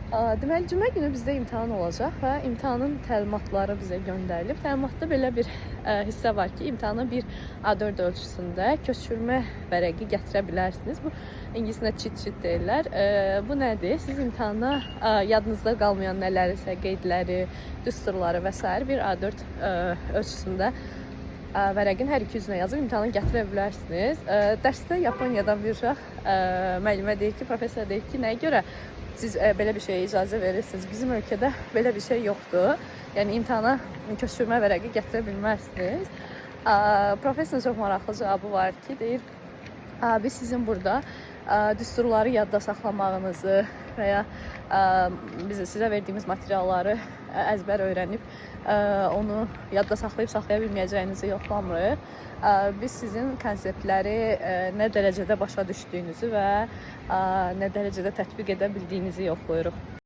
Deməli, cümə günü bizdə imtahan olacaq və imtahanın təlimatları bizə göndərilib. Təlimatda belə bir hissə var ki, imtahana bir A4 ölçüsündə köçürmə vərəqi gətirə bilərsiniz. Bu ingiliscə cheat sheet deyirlər. Bu nədir? Siz imtahana yadınızda qalmayan nələrsə, qeydləri, düsturları və s. bir A4 ölçüsündə vərəqin hər iki üzünə yazıb imtahana gətirə bilərsiniz. Dərsdə Yaponiyadan bir uşaq müəllimə deyir ki, professor deyir ki, nəyə görə siz belə bir şeyə icazə verirsiniz? Bizim ölkədə belə bir şey yoxdur. Yəni imtahana köçürmə vərəqi gətirə bilməzsiniz. Professorun çox maraqlı cavabı var ki, deyir, biz sizin burada düsturları yadda saxlamağınızı və ya sizə verdiyimiz materialları əzbər öyrənib onu yadda saxlayıb saxlaya bilməyəcəyinizi yoxlamırıq. Biz sizin konseptləri nə dərəcədə başa düşdüyünüzü və nə dərəcədə tətbiq edə bildiyinizi yoxlayırıq.